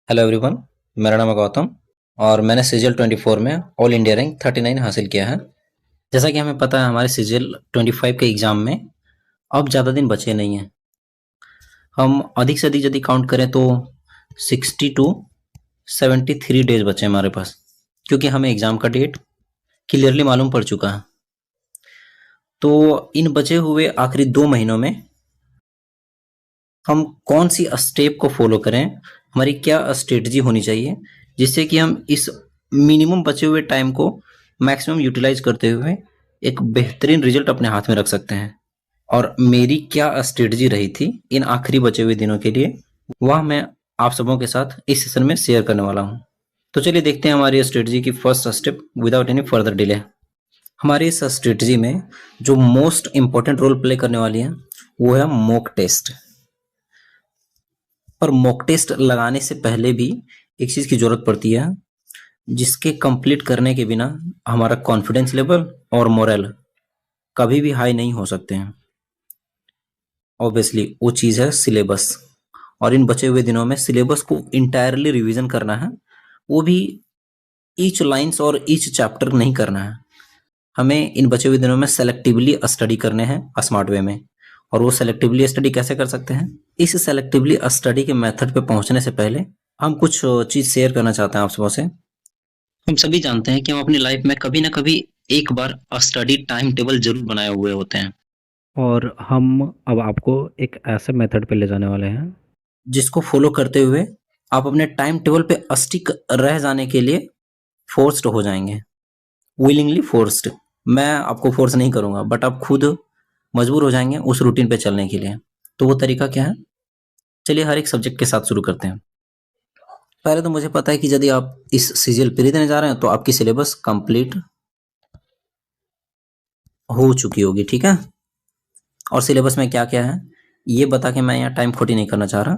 Hello everyone. मेरा नाम है गौतम और मैंने सीजीएल 24 में ऑल इंडिया रैंक 39 हासिल किया है। जैसा कि हमें पता है हमारे सीजीएल 25 के एग्ज़ाम में अब ज़्यादा दिन बचे नहीं हैं। हम अधिक से अधिक यदि काउंट करें तो 60 टू 73 डेज बचे हैं हमारे पास, क्योंकि हमें एग्ज़ाम का डेट क्लियरली मालूम पड़ चुका है। तो इन बचे हुए आखिरी 2 महीनों में हम कौन सी स्टेप को फॉलो करें, हमारी क्या स्ट्रेटजी होनी चाहिए जिससे कि हम इस मिनिमम बचे हुए टाइम को मैक्सिमम यूटिलाइज करते हुए एक बेहतरीन रिजल्ट अपने हाथ में रख सकते हैं। और मेरी क्या स्ट्रेटजी रही थी इन आखिरी बचे हुए दिनों के लिए, वह मैं आप सबों के साथ इस सेशन में शेयर करने वाला हूँ। तो चलिए देखते हैं हमारी स्ट्रेटजी की first step without any further delay. हमारी इस स्ट्रेटजी में जो मोस्ट इंपॉर्टेंट रोल प्ले करने वाली है वो है मॉक टेस्ट। पर मॉक टेस्ट लगाने से पहले भी एक चीज की जरूरत पड़ती है जिसके कंप्लीट करने के बिना हमारा कॉन्फिडेंस लेवल और मोरल कभी भी हाई नहीं हो सकते हैं। ऑब्वियसली वो चीज है सिलेबस। और इन बचे हुए दिनों में सिलेबस को इंटायरली रिवीजन करना है, वो भी ईच लाइन्स और ईच चैप्टर नहीं करना है। हमें इन बचे हुए दिनों में सेलेक्टिवली स्टडी करने हैं स्मार्ट वे में। और वो सेलेक्टिवली स्टडी कैसे कर सकते हैं? इस सेलेक्टिवली स्टडी के मेथड पे पहुंचने से पहले हम कुछ चीज शेयर करना चाहते हैं आप सबों से। हम सभी जानते हैं कि हम अपनी लाइफ में कभी ना कभी एक बार स्टडी टाइम टेबल जरूर बनाए हुए होते हैं, और हम अब आपको एक ऐसे मेथड पे ले जाने वाले हैं जिसको फॉलो करते हुए आप अपने टाइम टेबल पे स्टिक रह जाने के लिए फोर्स्ड हो जाएंगे, विलिंगली फोर्स्ड। मैं आपको फोर्स नहीं करूंगा, बट आप खुद मजबूर हो जाएंगे उस रूटीन पे चलने के लिए। तो वो तरीका क्या है? चलिए हर एक सब्जेक्ट के साथ शुरू करते हैं। पहले तो मुझे पता है कि यदि आप इस सीजीएल प्री देने जा रहे हैं तो आपकी सिलेबस कंप्लीट हो चुकी होगी, ठीक है। और सिलेबस में क्या क्या है ये बता के मैं यहाँ टाइम खोटी नहीं करना चाह रहा।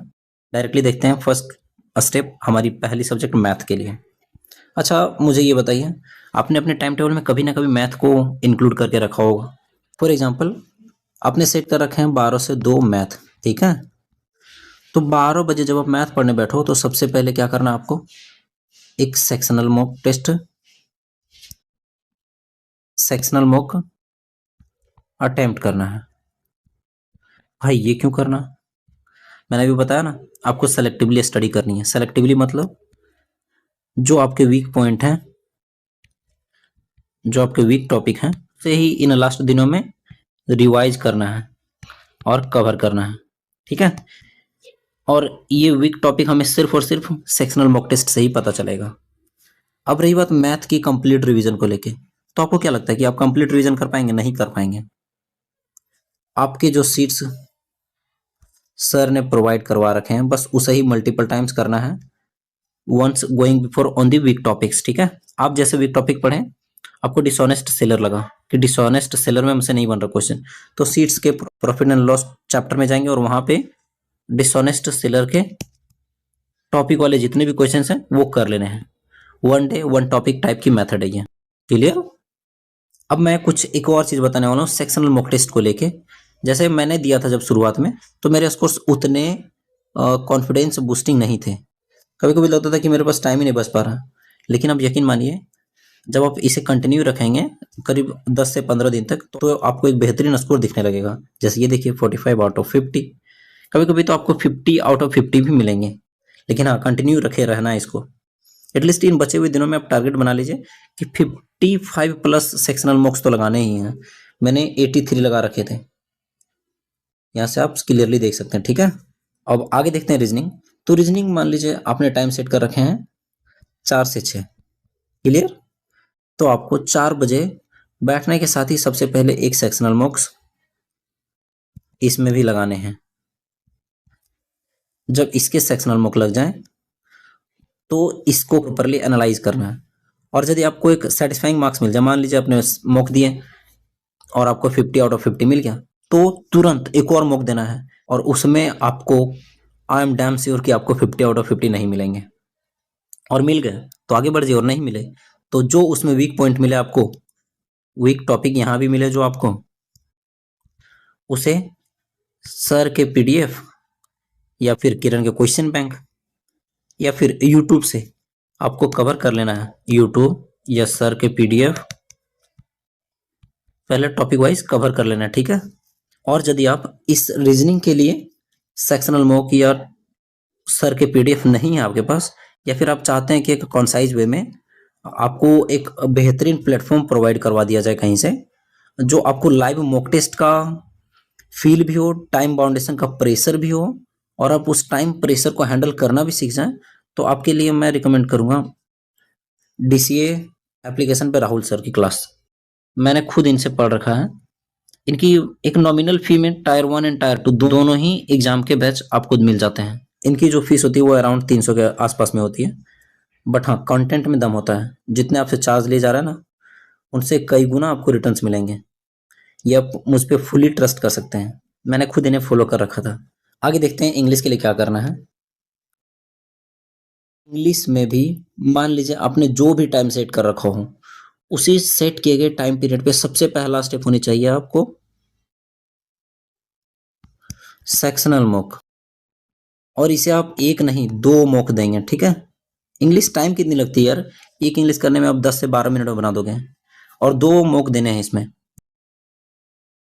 डायरेक्टली देखते हैं फर्स्ट स्टेप हमारी पहली सब्जेक्ट मैथ के लिए। अच्छा मुझे ये बताइए, आपने अपने टाइम टेबल में कभी ना कभी मैथ को इंक्लूड करके रखा होगा। फॉर एग्जाम्पल आपने सेट कर रखे हैं 12 से 2 मैथ, ठीक है। तो 12 बजे जब आप मैथ पढ़ने बैठो तो सबसे पहले क्या करना है आपको? एक सेक्शनल मॉक अटेम्प्ट करना है। भाई ये क्यों करना? मैंने अभी बताया ना, आपको सेलेक्टिवली स्टडी करनी है। सेलेक्टिवली मतलब जो आपके वीक पॉइंट हैं, जो आपके वीक टॉपिक हैं, से ही इन लास्ट दिनों में रिवाइज करना है और कवर करना है, ठीक है। और ये वीक टॉपिक हमें सिर्फ और सिर्फ सेक्शनल मॉक टेस्ट से ही पता चलेगा। अब रही बात मैथ की कंप्लीट रिवीजन को लेके, तो आपको क्या लगता है कि आप कंप्लीट रिवीजन कर पाएंगे? नहीं कर पाएंगे। आपके जो सीट्स सर ने प्रोवाइड करवा रखे हैं बस उसे ही मल्टीपल टाइम्स करना है, once going before on the weak topics, ठीक है। आप जैसे वीक टॉपिक पढ़ें, आपको डिसऑनेस्ट सेलर लगा कि डिसऑनेस्ट सेलर में हमसे नहीं बन रहा क्वेश्चन, तो सीट्स के प्रॉफिट एंड लॉस चैप्टर में जाएंगे और वहां पे डिसऑनेस्ट सेलर के टॉपिक वाले जितने भी क्वेश्चन हैं वो कर लेने हैं। One day one topic type की मेथड है ये, क्लियर। अब मैं कुछ एक और चीज बताने वाला हूँ सेक्शनल मॉक टेस्ट को लेके। जैसे मैंने दिया था जब शुरुआत में, तो मेरे स्कोर्स उतने कॉन्फिडेंस बूस्टिंग नहीं थे। कभी कभी लगता था कि मेरे पास टाइम ही नहीं बच पा रहा। लेकिन अब यकीन मानिए, जब आप इसे कंटिन्यू रखेंगे करीब 10 से 15 दिन तक, तो आपको एक बेहतरीन स्कोर दिखने लगेगा। जैसे ये देखिए 45/50। कभी कभी तो आपको 50/50 भी मिलेंगे। लेकिन हाँ, कंटिन्यू रखे रहना है इसको। एटलीस्ट इन बचे हुए दिनों में आप टारगेट बना लीजिए कि 55+ सेक्शनल मॉक्स तो लगाने ही हैं। मैंने 83 लगा रखे थे, यहाँ से आप क्लियरली देख सकते हैं, ठीक है। अब आगे देखते हैं रीजनिंग। तो रीजनिंग मान लीजिए आपने टाइम सेट कर रखे हैं 4 से 6, क्लियर। तो आपको 4 बजे बैठने के साथ ही सबसे पहले एक सेक्शनल मॉक्स इसमें भी लगाने हैं। जब इसके सेक्शनल मॉक लग जाए तो इसको प्रॉपरली एनालाइज करना है। और यदि आपको एक सेटिस्फाइंग मार्क्स मिल जाए, मान लीजिए आपने मॉक दिए और आपको 50/50 मिल गया, तो तुरंत एक और मॉक देना है। और उसमें आपको आई एम डैम श्योर कि आपको 50/50 नहीं मिलेंगे। और मिल गए तो आगे बढ़ जाइए, और नहीं मिले तो जो उसमें वीक पॉइंट मिले आपको, वीक टॉपिक यहाँ भी मिले जो आपको, उसे सर के पीडीएफ या फिर किरण के क्वेश्चन बैंक या फिर यूट्यूब से आपको कवर कर लेना है। यूट्यूब या सर के पीडीएफ पहले टॉपिक वाइज कवर कर लेना है, ठीक है। और यदि आप इस रीजनिंग के लिए सेक्शनल मॉक या सर के पीडीएफ नहीं है आपके पास, या फिर आप चाहते हैं कि एक कॉन्साइज वे में आपको एक बेहतरीन प्लेटफॉर्म प्रोवाइड करवा दिया जाए कहीं से, जो आपको लाइव मॉक टेस्ट का फील भी हो, टाइम बाउंडेशन का प्रेशर भी हो, और आप उस टाइम प्रेशर को हैंडल करना भी सीख जाएं, तो आपके लिए मैं रिकमेंड करूंगा डीसीए एप्लीकेशन पे राहुल सर की क्लास। मैंने खुद इनसे पढ़ रखा है। इनकी एक नॉमिनल फी में टायर 1 एंड टायर 2 दोनों ही एग्जाम के बैच आपको मिल जाते हैं। इनकी जो फीस होती है वो अराउंड 300 के आसपास में होती है, बट हाँ कंटेंट में दम होता है। जितने आपसे चार्ज लिए जा रहा है ना, उनसे कई गुना आपको रिटर्न्स मिलेंगे। ये आप मुझ पर फुली ट्रस्ट कर सकते हैं। मैंने खुद इन्हें फॉलो कर रखा था। आगे देखते हैं इंग्लिश के लिए क्या करना है। इंग्लिश में भी मान लीजिए आपने जो भी टाइम सेट कर रखा हो, उसी सेट किए गए टाइम पीरियड पे सबसे पहला स्टेप होनी चाहिए आपको सेक्शनल मॉक, और इसे आप एक नहीं 2 मॉक देंगे, ठीक है। इंग्लिश टाइम कितनी लगती है यार, एक इंग्लिश करने में आप 10 से 12 मिनट में बना दोगे, और 2 मॉक देने हैं इसमें,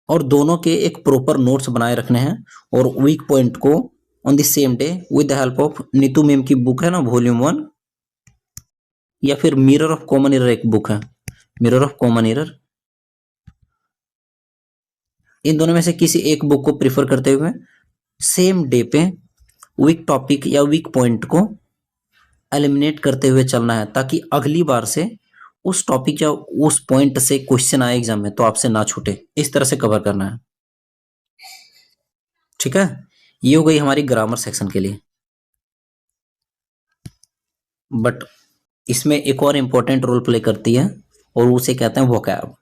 और दोनों के एक प्रॉपर नोट्स बनाए रखने हैं, और वीक पॉइंट को on the same day with the help of Neetu ma'am की बुक है ना वॉल्यूम 1, या फिर मिरर ऑफ कॉमन एरर एक बुक है, मिरर ऑफ कॉमन एरर, इन दोनों में से किसी एक बुक को प्रिफर करते हुए सेम डे पे वीक टॉपिक या वीक पॉइंट को एलिमिनेट करते हुए चलना है, ताकि अगली बार से उस टॉपिक या उस पॉइंट से क्वेश्चन आए एग्जाम में तो आपसे ना छूटे। इस तरह से कवर करना है, ठीक है। ये हो गई हमारी ग्रामर सेक्शन के लिए। बट इसमें एक और इम्पोर्टेंट रोल प्ले करती है, और उसे कहते हैं वोकैब।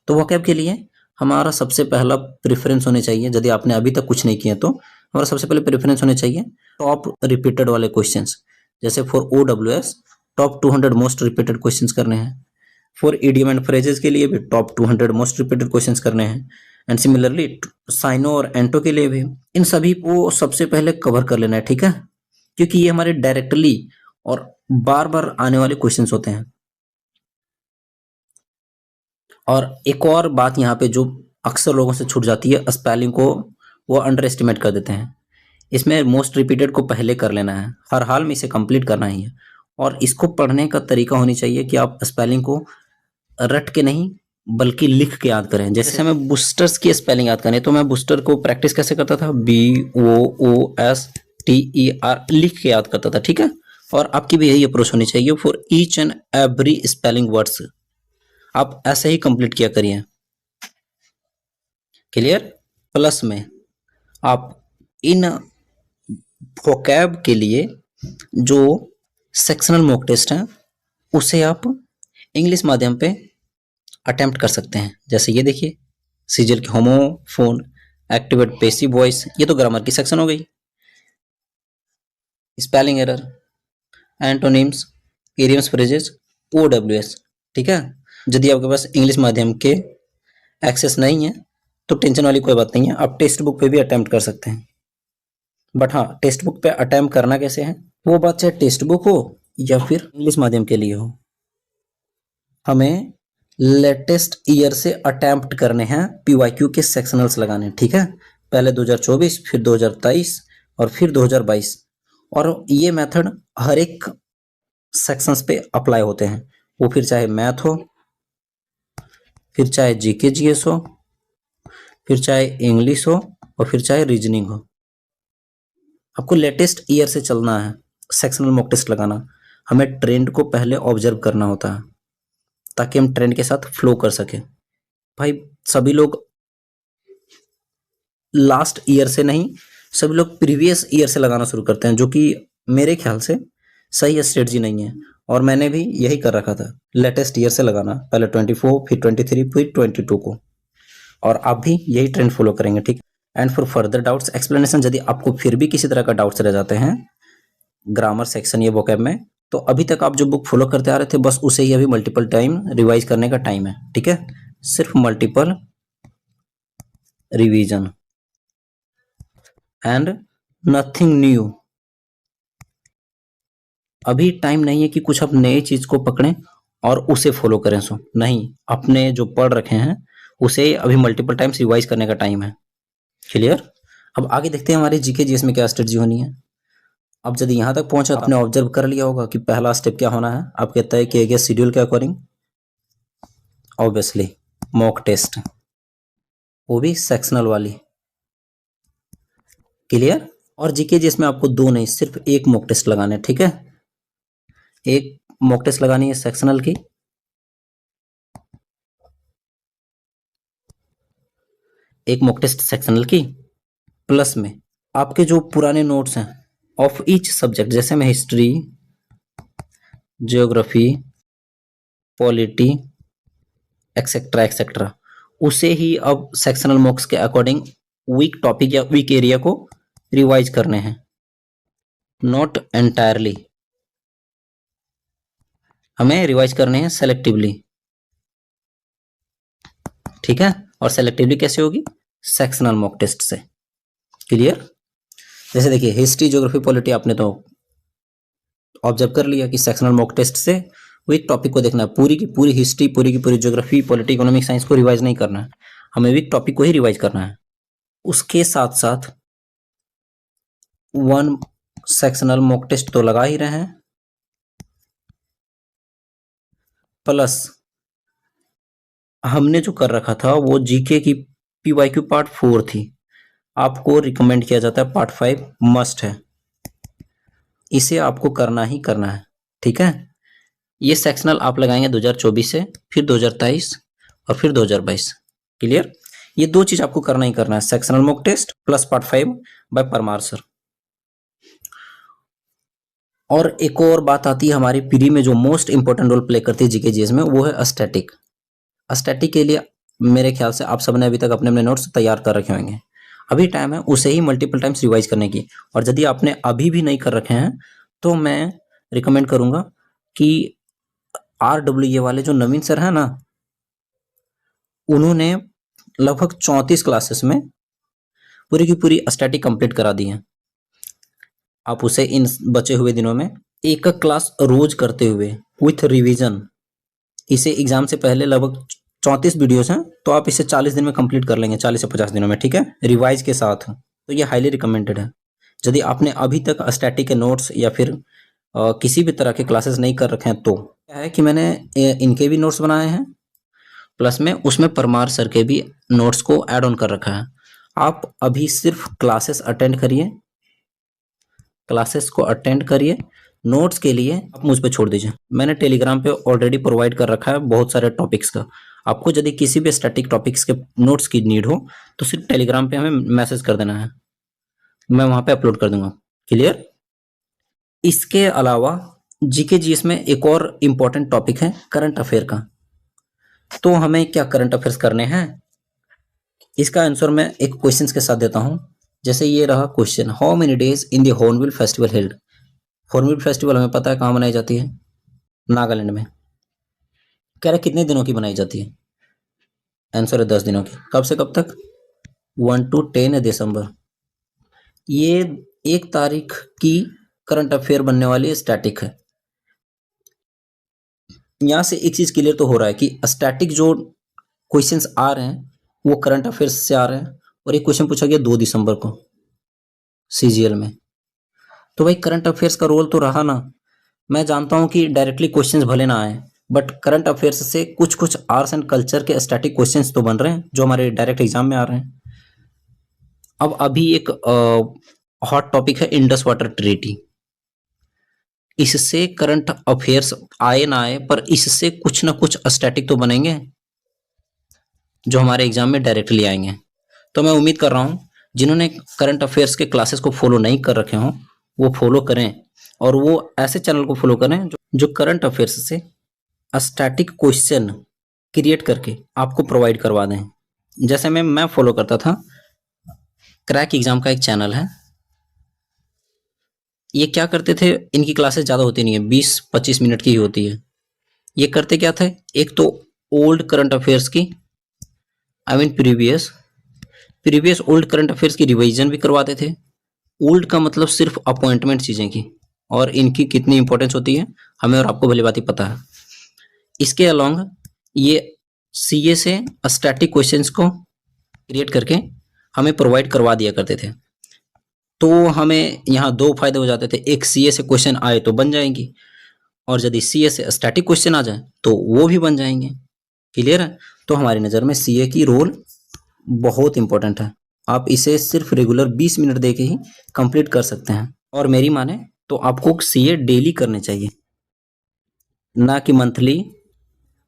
तो वोकैब के लिए हमारा सबसे पहला प्रेफरेंस होने चाहिए, यदि आपने अभी तक कुछ नहीं किया तो हमारा सबसे पहले प्रेफरेंस होने चाहिए टॉप रिपीटेड वाले क्वेश्चंस। जैसे for OWS top 200 most repeated questions करने हैं, फॉर इडियम एंड फ्रेजेस के लिए भी टॉप 200 मोस्ट रिपीटेड क्वेश्चंस करने हैं, एंड सिमिलरली साइनो और एंटो के लिए भी इन सभी को सबसे पहले कवर कर लेना है, ठीक है। क्योंकि ये हमारे डायरेक्टली और बार बार आने वाले क्वेश्चंस होते हैं। और एक और बात यहाँ पे जो अक्सर लोगों से छूट जाती है, स्पेलिंग को वो अंडर एस्टिमेट कर देते हैं। इसमें मोस्ट रिपीटेड को पहले कर लेना है, हर हाल में इसे कंप्लीट करना ही है। और इसको पढ़ने का तरीका होनी चाहिए कि आप स्पेलिंग को रट के नहीं बल्कि लिख के याद करें। जैसे हमें बूस्टर्स की स्पेलिंग याद करनी है, तो मैं बूस्टर को प्रैक्टिस कैसे करता था, BOOSTER लिख के याद करता था, ठीक है। और आपकी भी यही अप्रोच होनी चाहिए for each and every spelling words. आप ऐसे ही कंप्लीट किया करिए, क्लियर। प्लस में आप इन वोकैब के लिए जो सेक्शनल मॉक टेस्ट है उसे आप इंग्लिश माध्यम पे अटेम्प्ट कर सकते हैं। जैसे ये देखिए, सीजल की होमोफोन, एक्टिवेट पैसिव वॉइस, ये तो ग्रामर की सेक्शन हो गई। Spelling error, antonyms, idioms, phrases, OWS, ठीक है। यदि आपके पास इंग्लिश माध्यम के एक्सेस नहीं है तो टेंशन वाली कोई बात नहीं है, आप टेक्स्ट बुक पे भी अटेम्प्ट कर सकते हैं। बट हाँ, टेक्स्ट बुक पे अटेम्प्ट करना कैसे है, वो बात चाहे टेक्स्ट बुक हो या फिर इंग्लिश माध्यम के लिए हो, हमें लेटेस्ट ईयर से अटेम्प्ट करने हैं, PYQ के सेक्शनल्स लगाने हैं, ठीक है। पहले 2024, फिर 2023 और फिर 2022। और ये मेथड हर एक सेक्शंस पे अप्लाई होते हैं, वो फिर चाहे मैथ हो, फिर चाहे GK GS हो, फिर चाहे इंग्लिश हो, और फिर चाहे रीजनिंग हो। आपको लेटेस्ट ईयर से चलना है, सेक्शनल मॉक टेस्ट लगाना। हमें ट्रेंड को पहले ऑब्जर्व करना होता है ताकि हम ट्रेंड के साथ फ्लो कर सके। भाई सभी लोग लास्ट ईयर से नहीं, सभी लोग प्रीवियस ईयर से लगाना शुरू करते हैं, जो कि मेरे ख्याल से सही स्ट्रेटजी नहीं है। और मैंने भी यही कर रखा था, लेटेस्ट ईयर से लगाना, पहले 24, फिर 23, फिर 22 को। और आप भी यही ट्रेंड फॉलो करेंगे, ठीक। And for further doubts explanation, यदि आपको फिर भी किसी तरह का डाउट्स रह जाते हैं ग्रामर सेक्शन या वोकैब में, तो अभी तक आप जो बुक फॉलो करते आ रहे थे बस उसे ही अभी मल्टीपल टाइम रिवाइज करने का टाइम है, ठीक है। सिर्फ multiple revision and nothing new. अभी टाइम नहीं है कि कुछ आप नई चीज को पकड़ें और उसे फॉलो करें। सो नहीं, अपने जो पढ़ रखे हैं उसे अभी मल्टीपल टाइम्स रिवाइज करने का टाइम है। क्लियर? अब आगे देखते हैं हमारी जीके जीएस में क्या स्ट्रेटजी होनी है। अब यदि यहाँ तक पहुंचा तो आपने ऑब्जर्व कर लिया होगा कि पहला स्टेप क्या होना है। आपके तय किए गए शेड्यूल के अकॉर्डिंग ऑब्वियसली मॉक टेस्ट, वो भी सेक्शनल वाली। क्लियर? और जीके जिसमें आपको दो नहीं सिर्फ एक मॉक टेस्ट लगाने, ठीक है। एक मॉक टेस्ट लगानी है सेक्शनल की, एक मॉक टेस्ट सेक्शनल की, प्लस में आपके जो पुराने नोट्स हैं ऑफ ईच सब्जेक्ट, जैसे में history, geography, polity, etcetera etcetera, उसे ही अब सेक्शनल मॉक्स के अकॉर्डिंग वीक टॉपिक या वीक एरिया को रिवाइज करने हैं, नॉट एंटायरली। हमें रिवाइज करने हैं सेलेक्टिवली, ठीक है। और सेलेक्टिवली कैसे होगी? सेक्शनल मॉक टेस्ट से। क्लियर? जैसे देखिए हिस्ट्री, ज्योग्राफी, पॉलिटी आपने तो ऑब्जर्व कर लिया कि सेक्शनल मॉक टेस्ट से वीक टॉपिक को देखना है। पूरी की पूरी हिस्ट्री, पूरी की पूरी ज्योग्राफी, पॉलिटी, इकोनॉमिक साइंस को रिवाइज नहीं करना है, हमें वीक टॉपिक को ही रिवाइज करना है। उसके साथ साथ वन सेक्शनल मॉक टेस्ट तो लगा ही रहे हैं, प्लस हमने जो कर रखा था वो जीके की पीवाईक्यू पार्ट 4 थी। आपको रिकमेंड किया जाता है पार्ट 5 मस्ट है, इसे आपको करना ही करना है, ठीक है। ये सेक्शनल आप लगाएंगे 2024 से, फिर 2023 और फिर 2022। क्लियर? ये दो चीज आपको करना ही करना है, sectional mock test plus part 5 by Parmar sir. और एक और बात आती है हमारी प्री में जो मोस्ट इंपोर्टेंट रोल प्ले करती है जीके जीएस में, वो है स्टैटिक। स्टैटिक के लिए मेरे ख्याल से आप सबने अभी तक अपने अपने नोट्स तैयार कर रखे होंगे। अभी टाइम है उसे ही मल्टीपल टाइम्स रिवाइज करने की। और यदि आपने अभी भी नहीं कर रखे हैं तो मैं रिकमेंड करूंगा कि RWA वाले जो नवीन सर हैं ना, उन्होंने लगभग 34 क्लासेस में पूरी की पूरी स्टैटिक कंप्लीट करा दी है। आप उसे इन बचे हुए दिनों में एक क्लास रोज करते हुए विथ रिवीजन, इसे एग्जाम से पहले लगभग 34 वीडियोस हैं, तो आप इसे 40 दिन में कंप्लीट कर लेंगे, 40 से 50 दिनों में, ठीक है, रिवाइज के साथ। तो ये हाईली रिकमेंडेड है। यदि आपने अभी तक स्टैटिक के नोट्स या फिर किसी भी तरह के क्लासेस नहीं कर रखे हैं, तो क्या है कि मैंने इनके भी नोट्स बनाए हैं, प्लस में उसमें परमार सर के भी नोट्स को ऐड ऑन कर रखा है। आप अभी सिर्फ क्लासेस अटेंड करिए, क्लासेस को अटेंड करिए, नोट्स के लिए आप मुझ पे छोड़ दीजिए। मैंने टेलीग्राम पे ऑलरेडी प्रोवाइड कर रखा है बहुत सारे टॉपिक्स का। आपको यदि किसी भी स्टैटिक टॉपिक्स के नोट्स की नीड हो तो सिर्फ टेलीग्राम पे हमें मैसेज कर देना है, मैं वहां पे अपलोड कर दूंगा। क्लियर? इसके अलावा जीके जीएस में एक और इम्पोर्टेंट टॉपिक है करंट अफेयर का। तो हमें क्या करंट अफेयर्स करने हैं, इसका आंसर मैं एक क्वेश्चन के साथ देता हूं। जैसे ये रहा question, how many days in the hornbill festival held. Hornbill festival हमें पता है कहाँ मनाई जाती है, नागालैंड में। कह रहे कितने दिनों की बनाई जाती है, आंसर है 10 दिनों की। कब से कब तक? 1 to 10 दिसंबर। ये 1 तारीख की करंट अफेयर बनने वाली स्टैटिक है। यहां से एक चीज क्लियर तो हो रहा है कि स्टैटिक जो क्वेश्चंस आ रहे हैं वो करंट अफेयर्स से आ रहे हैं। और एक क्वेश्चन पूछा गया 2 दिसंबर को सीजीएल में, तो भाई करंट अफेयर्स का रोल तो रहा ना। मैं जानता हूं कि डायरेक्टली क्वेश्चंस भले ना आए, बट करंट अफेयर्स से कुछ कुछ आर्ट्स एंड कल्चर के स्टैटिक क्वेश्चंस तो बन रहे हैं जो हमारे डायरेक्ट एग्जाम में आ रहे हैं। अब अभी एक हॉट टॉपिक है इंडस वाटर ट्रीटी। इससे करंट अफेयर्स आए ना आए, पर इससे कुछ ना कुछ स्टैटिक तो बनेंगे जो हमारे एग्जाम में डायरेक्टली आएंगे। तो मैं उम्मीद कर रहा हूं जिन्होंने करंट अफेयर्स के क्लासेस को फॉलो नहीं कर रखे हों वो फॉलो करें, और वो ऐसे चैनल को फॉलो करें जो करंट अफेयर्स से स्टैटिक क्वेश्चन क्रिएट करके आपको प्रोवाइड करवा दें। जैसे मैं फॉलो करता था, क्रैक एग्जाम का एक चैनल है, ये क्या करते थे, इनकी क्लासेस ज़्यादा होती नहीं है, 20-25 मिनट की ही होती है। ये करते क्या थे, एक तो ओल्ड करंट अफेयर्स की, I mean previous old current affairs की रिवीजन भी करवाते थे। ओल्ड का मतलब सिर्फ अपॉइंटमेंट चीज़ें की, और इनकी कितनी इंपॉर्टेंस होती है हमें और आपको भली भांति पता है। इसके अलोंग ये सीए से स्टैटिक क्वेश्चंस को क्रिएट करके हमें प्रोवाइड करवा दिया करते थे। तो हमें यहाँ दो फायदे हो जाते थे, एक सीए से क्वेश्चन आए तो बन जाएंगी, और यदि सीए से स्टैटिक क्वेश्चन आ जाए तो वो भी बन जाएंगे। क्लियर है? तो हमारी नज़र में सीए की रोल बहुत इंपॉर्टेंट है। आप इसे सिर्फ रेगुलर 20 मिनट दे के ही कंप्लीट कर सकते हैं, और मेरी माने तो आपको सीए डेली करने चाहिए, ना कि मंथली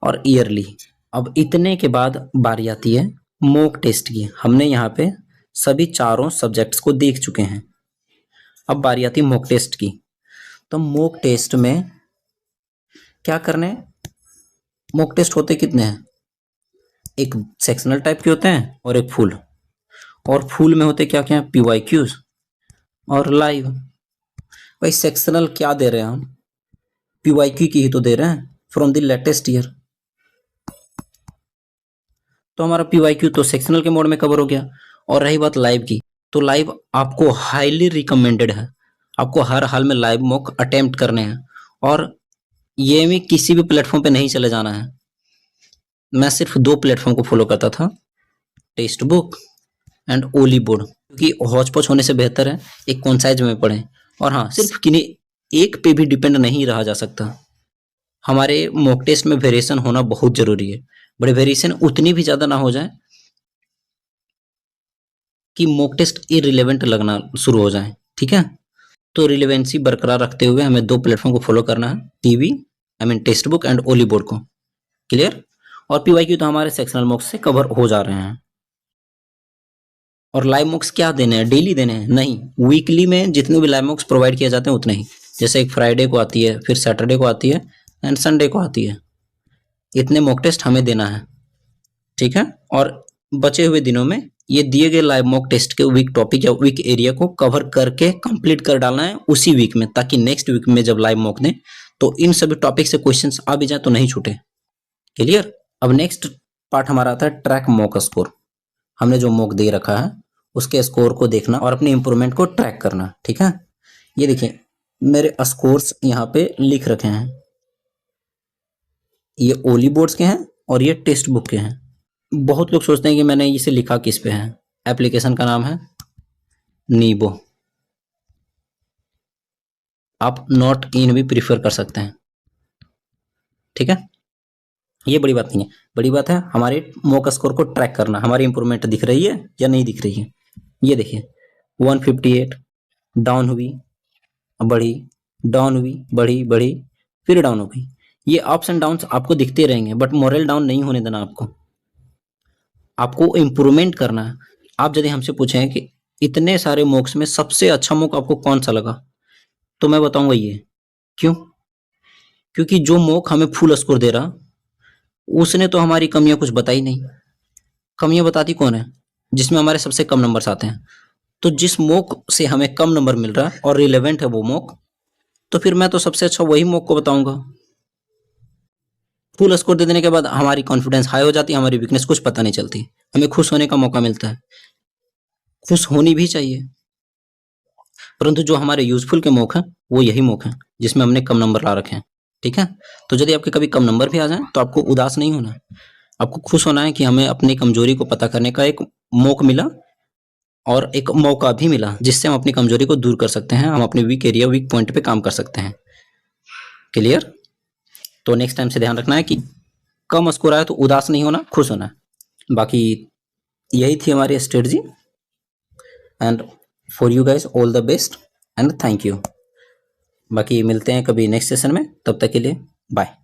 और ईयरली। अब इतने के बाद बारी आती है मॉक टेस्ट की। हमने यहाँ पे सभी चारों सब्जेक्ट्स को देख चुके हैं, अब बारी आती है मॉक टेस्ट की। तो मॉक टेस्ट में क्या करने, मॉक टेस्ट होते कितने हैं, एक सेक्शनल टाइप के होते हैं और एक फुल। और फुल में होते क्या क्या, पीवाईक्यूज और लाइव। भाई सेक्शनल क्या दे रहे हैं हम, पीवाईक्यू की ही तो दे रहे हैं फ्रॉम द लेटेस्ट ईयर। तो हमारा पीवाईक्यू तो सेक्शनल के मोड में कवर हो गया। और रही बात लाइव की, तो लाइव आपको हाईली रिकमेंडेड है, आपको हर हाल में लाइव मॉक अटेम्प्ट करने हैं, और ये भी किसी भी प्लेटफॉर्म पे नहीं चले जाना है। मैं सिर्फ 2 प्लेटफॉर्म को फॉलो करता था, text book and Oliveboard, क्योंकि हौच पौच होने से बेहतर है एक कॉन्साइज में पढ़ें। और हाँ, सिर्फ किन्हीं एक पे भी डिपेंड नहीं रहा जा सकता। हमारे मॉक टेस्ट में वेरिएशन होना बहुत जरूरी है, बड़े वेरिएशन उतनी भी ज़्यादा ना हो जाए कि मॉक टेस्ट इररिलेवेंट लगना शुरू हो जाए। ठीक है? तो रिलेवेंसी बरकरार रखते हुए हमें 2 प्लेटफॉर्म को फॉलो करना है, TV text book and Oliveboard को। क्लियर? और पीवाईक्यू तो हमारे सेक्शनल मॉक्स से कवर हो जा रहे हैं। और लाइव मॉक्स क्या देने हैं, डेली देने हैं? नहीं, वीकली में जितने भी लाइव मॉक्स प्रोवाइड किए जाते हैं उतने ही। जैसे एक फ्राइडे को आती है, फिर सैटरडे को आती है एंड संडे को आती है। इतने मॉक टेस्ट हमें देना है। ठीक है? और बचे हुए दिनों में ये दिए गए लाइव मॉक टेस्ट के वीक टॉपिक या वीक एरिया को कवर करके कंप्लीट कर डालना है उसी वीक में, ताकि नेक्स्ट वीक में जब लाइव मॉक दें तो इन सभी टॉपिक से क्वेश्चंस आ भी जाए तो नहीं छूटे। क्लियर? अब नेक्स्ट पार्ट हमारा आता है ट्रैक मॉक स्कोर। हमने जो मॉक दे रखा है उसके स्कोर को देखना और अपने इंप्रूवमेंट को ट्रैक करना। ठीक है? ये देखिए मेरे स्कोर्स यहाँ पे लिख रखे हैं, ये ओली बोर्ड्स के हैं और ये टेक्स्ट बुक के हैं। बहुत लोग सोचते हैं कि मैंने इसे लिखा किस पे है। एप्लीकेशन का नाम है नीबो, आप नॉट इन भी प्रीफर कर सकते हैं। ठीक है? ये बड़ी बात नहीं है, बड़ी बात है हमारे मॉक स्कोर को ट्रैक करना, हमारी इंप्रूवमेंट दिख रही है या नहीं दिख रही है। ये देखिए 158 डाउन हुई, बढ़ी, डाउन हुई, बढ़ी, बढ़ी, फिर डाउन हो गई। ये अप्स एंड डाउन्स आपको दिखते रहेंगे, बट मोरल डाउन नहीं होने देना आपको इम्प्रूवमेंट करना है। आप यदि हमसे पूछें कि इतने सारे मॉक्स में सबसे अच्छा मॉक आपको कौन सा लगा, तो मैं बताऊंगा ये। क्यों? क्योंकि जो मॉक हमें फुल स्कोर दे रहा उसने तो हमारी कमियां कुछ बताई नहीं। कमियां बताती कौन है? जिसमें हमारे सबसे कम नंबर्स आते हैं। तो जिस मॉक से हमें कम नंबर मिल रहा है और रिलेवेंट है वो मॉक, तो फिर मैं तो सबसे अच्छा वही मॉक को बताऊंगा। फुल स्कोर दे देने के बाद हमारी कॉन्फिडेंस हाई हो जाती है, हमारी वीकनेस कुछ पता नहीं चलती, हमें खुश होने का मौका मिलता है। खुश होनी भी चाहिए, परंतु जो हमारे यूजफुल के मौके हैं वो यही मौके हैं जिसमें हमने कम नंबर ला रखे हैं। ठीक है? तो यदि आपके कभी कम नंबर भी आ जाए तो आपको उदास नहीं होना, आपको खुश होना है कि हमें अपनी कमजोरी को पता करने का एक मौका मिला और एक मौका भी मिला जिससे हम अपनी कमजोरी को दूर कर सकते हैं, हम अपने वीक एरिया वीक पॉइंट पे काम कर सकते हैं। क्लियर? तो नेक्स्ट टाइम से ध्यान रखना है कि कम स्कोर आया तो उदास नहीं होना, खुश होना है। बाकी यही थी हमारी strategy, and for you guys all the best and thank you. बाकी मिलते हैं कभी नेक्स्ट सेशन में, तब तक के लिए बाय।